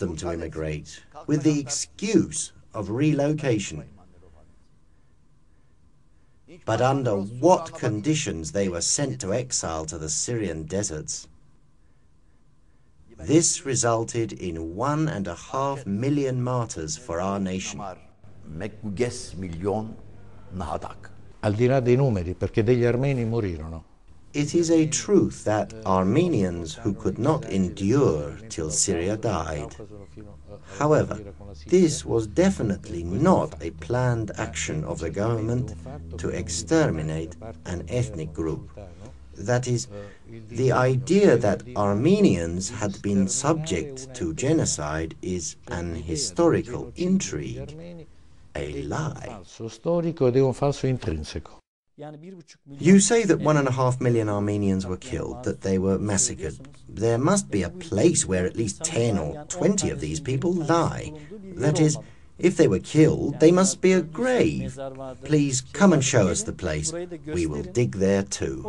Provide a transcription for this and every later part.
them to immigrate with the excuse of relocation. But under what conditions they were sent to exile to the Syrian deserts? This resulted in 1.5 million martyrs for our nation. Al di là dei numeri, perché degli armeni morirono. It is a truth that Armenians who could not endure till Syria died. However, this was definitely not a planned action of the government to exterminate an ethnic group. That is, the idea that Armenians had been subject to genocide is an historical intrigue, a lie. You say that 1.5 million Armenians were killed, that they were massacred. There must be a place where at least 10 or 20 of these people lie. That is, if they were killed, they must be a grave. Please come and show us the place. We will dig there too.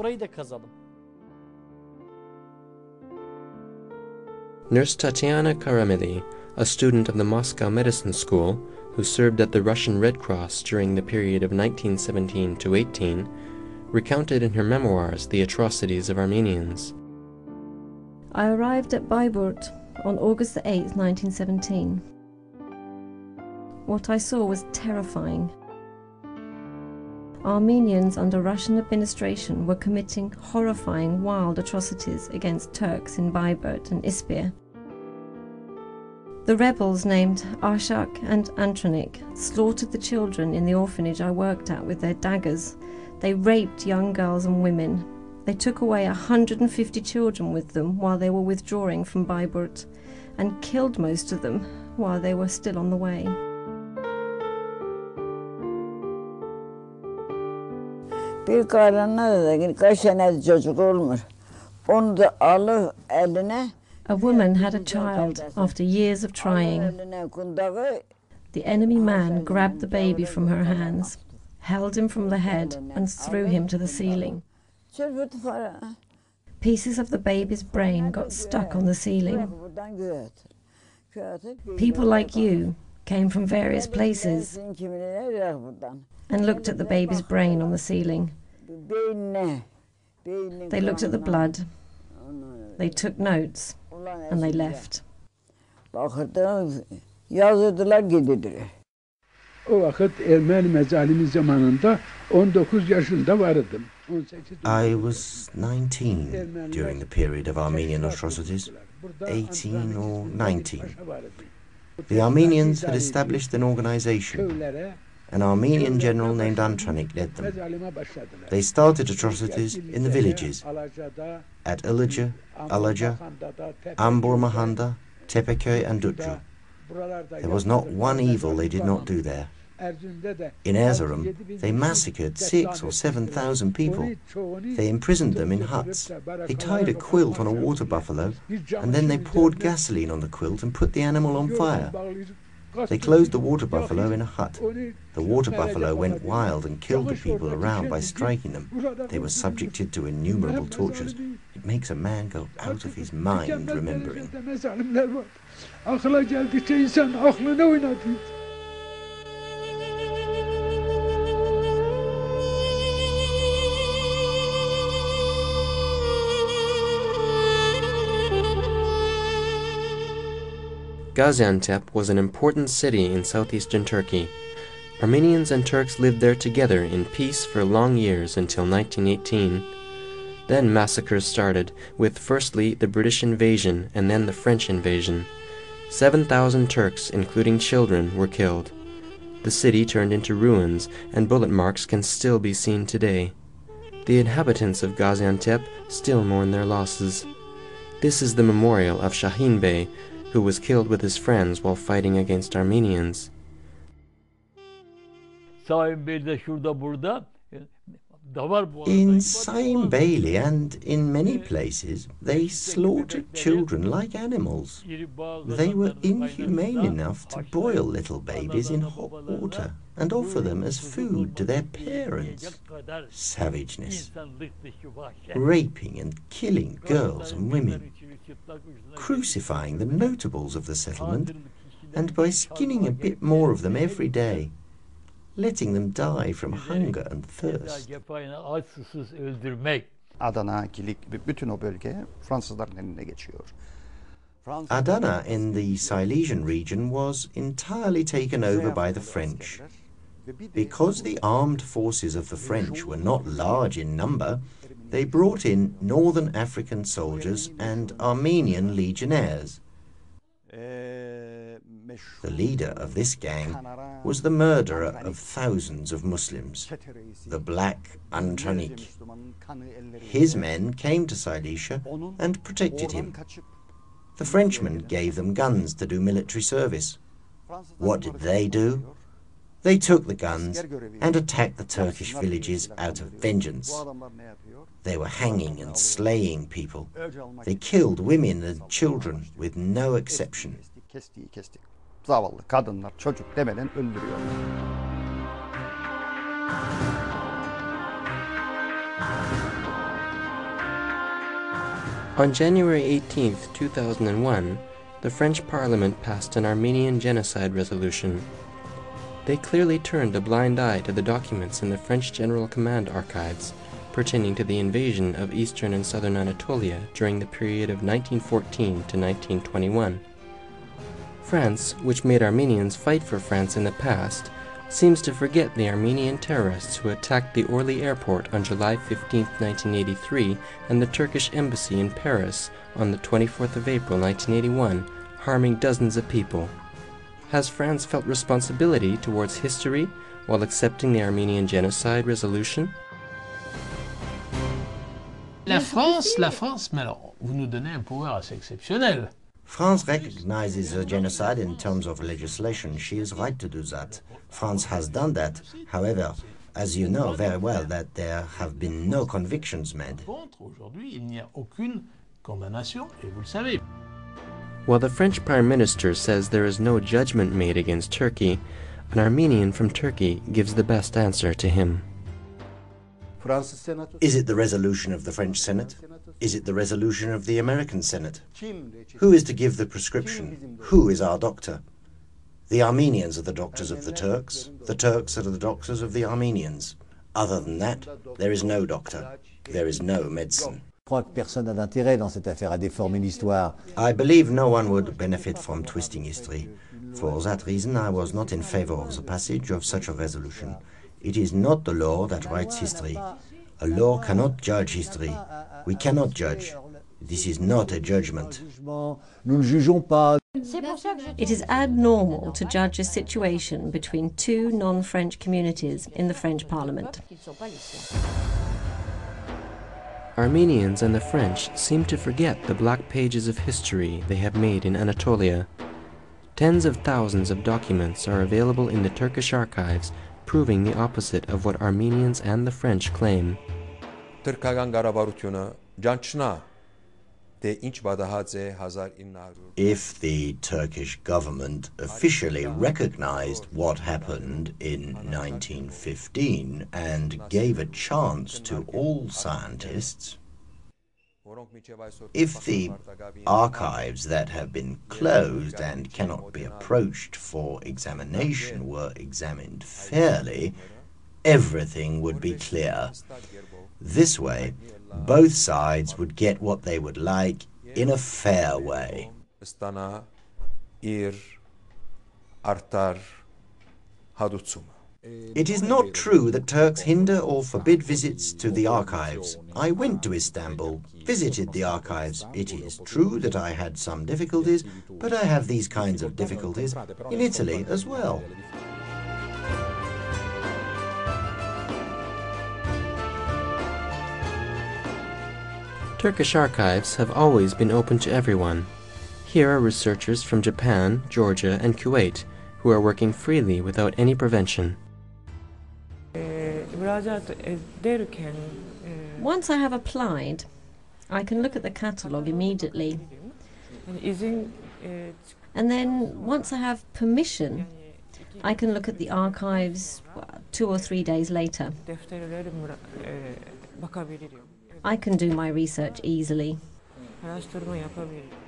Nurse Tatiana Karameli, a student of the Moscow Medicine School, who served at the Russian Red Cross during the period of 1917 to 18, recounted in her memoirs the atrocities of Armenians. I arrived at Bayburt on August 8, 1917. What I saw was terrifying. Armenians under Russian administration were committing horrifying wild atrocities against Turks in Bayburt and Ispir. The rebels named Arshak and Antranik slaughtered the children in the orphanage I worked at with their daggers. They raped young girls and women. They took away 150 children with them while they were withdrawing from Bayburt and killed most of them while they were still on the way. A woman had a child after years of trying. The enemy man grabbed the baby from her hands, held him from the head and threw him to the ceiling. Pieces of the baby's brain got stuck on the ceiling. People like you came from various places and looked at the baby's brain on the ceiling. They looked at the blood, they took notes, and they left. I was 19 during the period of Armenian atrocities, 18 or 19. The Armenians had established an organization. An Armenian general named Antranik led them. They started atrocities in the villages at Ilıca, Alaja, Ambur Mahanda, Tepeköy and Dutru. There was not one evil they did not do there. In Erzurum, they massacred 6,000 or 7,000 people. They imprisoned them in huts. They tied a quilt on a water buffalo, and then they poured gasoline on the quilt and put the animal on fire. They closed the water buffalo in a hut. The water buffalo went wild and killed the people around by striking them. They were subjected to innumerable tortures. It makes a man go out of his mind remembering. Gaziantep was an important city in southeastern Turkey. Armenians and Turks lived there together in peace for long years until 1918. Then massacres started, with firstly the British invasion and then the French invasion. 7,000 Turks, including children, were killed. The city turned into ruins, and bullet marks can still be seen today. The inhabitants of Gaziantep still mourn their losses. This is the memorial of Shahin Bey, who was killed with his friends while fighting against Armenians. In Saim Bailey and in many places, they slaughtered children like animals. They were inhumane enough to boil little babies in hot water and offer them as food to their parents. Savageness. Raping and killing girls and women. crucifying the notables of the settlement, and by skinning a bit more of them every day, letting them die from hunger and thirst. Adana, Kilik ve bütün o bölge Fransızların eline geçiyor. Adana in the Silesian region was entirely taken over by the French. Because the armed forces of the French were not large in number, they brought in northern African soldiers and Armenian legionnaires. The leader of this gang was the murderer of thousands of Muslims, the Black Antranik. His men came to Silesia and protected him. The Frenchmen gave them guns to do military service. What did they do? They took the guns and attacked the Turkish villages out of vengeance. They were hanging and slaying people. They killed women and children with no exception. Zavallı kadınlar, çocuk demeden öldürüyorlar. On January 18, 2001, the French Parliament passed an Armenian genocide resolution. They clearly turned a blind eye to the documents in the French General Command archives pertaining to the invasion of eastern and southern Anatolia during the period of 1914 to 1921. France, which made Armenians fight for France in the past, seems to forget the Armenian terrorists who attacked the Orly airport on July 15, 1983, and the Turkish embassy in Paris on the 24th of April, 1981, harming dozens of people. Has France felt responsibility towards history while accepting the Armenian genocide resolution? La France, mais alors, vous nous donnez un pouvoir assez exceptionnel. France recognizes the genocide in terms of legislation. She is right to do that. France has done that. However, as you know very well, that there have been no convictions made. Aujourd'hui, il n'y a aucune condamnation, et vous le savez. While the French Prime Minister says there is no judgment made against Turkey, an Armenian from Turkey gives the best answer to him. Is it the resolution of the French Senate? Is it the resolution of the American Senate? Who is to give the prescription? Who is our doctor? The Armenians are the doctors of the Turks are the doctors of the Armenians. Other than that, there is no doctor, there is no medicine. I believe no one would benefit from twisting history. For that reason, I was not in favor of the passage of such a resolution. It is not the law that writes history. A law cannot judge history. We cannot judge. This is not a judgment. It is abnormal to judge a situation between two non-French communities in the French Parliament. Armenians and the French seem to forget the black pages of history they have made in Anatolia. Tens of thousands of documents are available in the Turkish archives proving the opposite of what Armenians and the French claim. If the Turkish government officially recognized what happened in 1915 and gave a chance to all scientists, if the archives that have been closed and cannot be approached for examination were examined fairly, everything would be clear. This way, both sides would get what they would like in a fair way. It is not true that Turks hinder or forbid visits to the archives. I went to Istanbul, visited the archives. It is true that I had some difficulties, but I have these kinds of difficulties in Italy as well. Turkish archives have always been open to everyone. Here are researchers from Japan, Georgia, and Kuwait who are working freely without any prevention. Once I have applied, I can look at the catalogue immediately. And then once I have permission, I can look at the archives 2 or 3 days later. I can do my research easily. araştırma yapabilir.